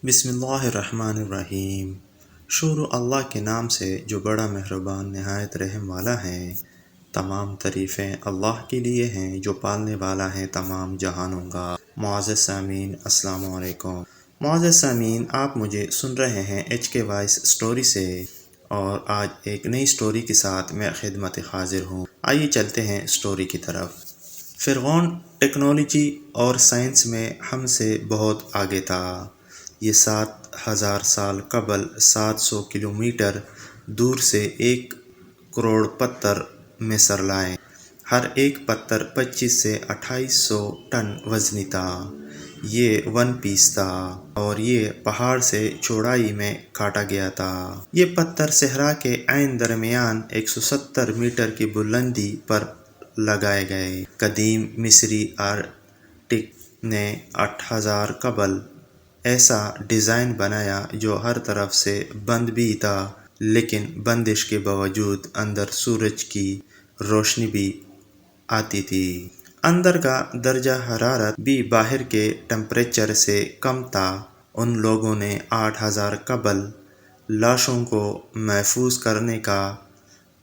بسم اللہ الرحمن الرحیم۔ شروع اللہ کے نام سے جو بڑا مہربان نہایت رحم والا ہے۔ تمام تعریفیں اللہ کے لیے ہیں جو پالنے والا ہے تمام جہانوں کا۔ معزز سامعین السلام علیکم۔ معزز سامعین، آپ مجھے سن رہے ہیں HK وائس اسٹوری سے، اور آج ایک نئی اسٹوری کے ساتھ میں خدمت حاضر ہوں۔ آئیے چلتے ہیں اسٹوری کی طرف۔ فرعون ٹیکنالوجی اور سائنس میں ہم سے بہت آگے تھا۔ یہ 7,000 سال قبل 700 کلومیٹر دور سے 1 کروڑ پتھر مصر لائے۔ ہر ایک پتھر 25 سے 2800 ٹن وزنی تھا۔ یہ 1 پیس تھا اور یہ پہاڑ سے چوڑائی میں کاٹا گیا تھا۔ یہ پتھر صحرا کے عین درمیان 170 میٹر کی بلندی پر لگائے گئے۔ قدیم مصری آرکیٹیکٹ نے 8000 قبل ایسا ڈیزائن بنایا جو ہر طرف سے بند بھی تھا، لیکن بندش کے باوجود اندر سورج کی روشنی بھی آتی تھی۔ اندر کا درجہ حرارت بھی باہر کے ٹمپریچر سے کم تھا۔ ان لوگوں نے 8000 قبل لاشوں کو محفوظ کرنے کا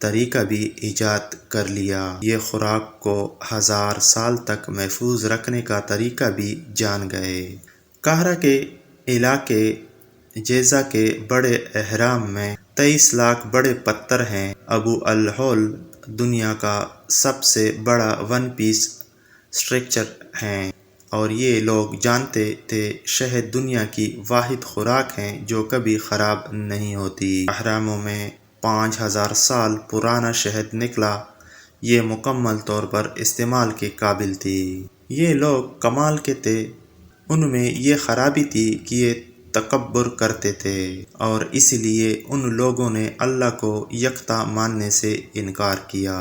طریقہ بھی ایجاد کر لیا۔ یہ خوراک کو 1000 سال تک محفوظ رکھنے کا طریقہ بھی جان گئے۔ قاہرہ کے علاقے جیزہ کے بڑے اہرام میں 23 لاکھ بڑے پتھر ہیں۔ ابو الہول دنیا کا سب سے بڑا 1 پیس اسٹرکچر ہے، اور یہ لوگ جانتے تھے شہد دنیا کی واحد خوراک ہے جو کبھی خراب نہیں ہوتی۔ اہراموں میں 5000 سال پرانا شہد نکلا۔ یہ مکمل طور پر استعمال کے قابل تھی۔ یہ لوگ کمال کے تھے۔ ان میں یہ خرابی تھی کہ یہ تکبر کرتے تھے، اور اس لیے ان لوگوں نے اللہ کو یکتا ماننے سے انکار کیا۔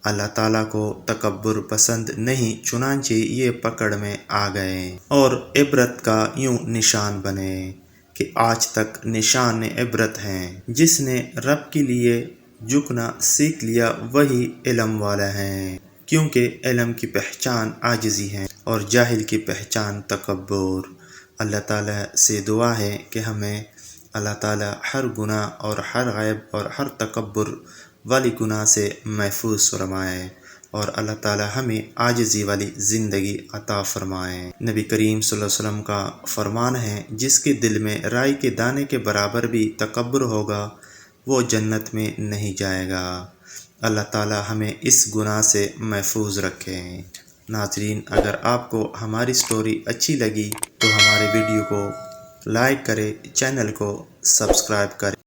اللہ تعالیٰ کو تکبر پسند نہیں، چنانچہ یہ پکڑ میں آ گئے اور عبرت کا یوں نشان بنے کہ آج تک نشان عبرت ہیں۔ جس نے رب کے لیے جھکنا سیکھ لیا وہی علم والا ہے، کیونکہ علم کی پہچان عاجزی ہے اور جاہل کی پہچان تکبر۔ اللہ تعالیٰ سے دعا ہے کہ ہمیں اللہ تعالیٰ ہر گناہ اور ہر عیب اور ہر تکبر والی گناہ سے محفوظ فرمائے، اور اللہ تعالیٰ ہمیں عاجزی والی زندگی عطا فرمائے۔ نبی کریم صلی اللہ علیہ وسلم کا فرمان ہے، جس کے دل میں رائی کے دانے کے برابر بھی تکبر ہوگا وہ جنت میں نہیں جائے گا۔ اللہ تعالیٰ ہمیں اس گناہ سے محفوظ رکھے۔ ناظرین، اگر آپ کو ہماری سٹوری اچھی لگی تو ہمارے ویڈیو کو لائک کریں، چینل کو سبسکرائب کریں۔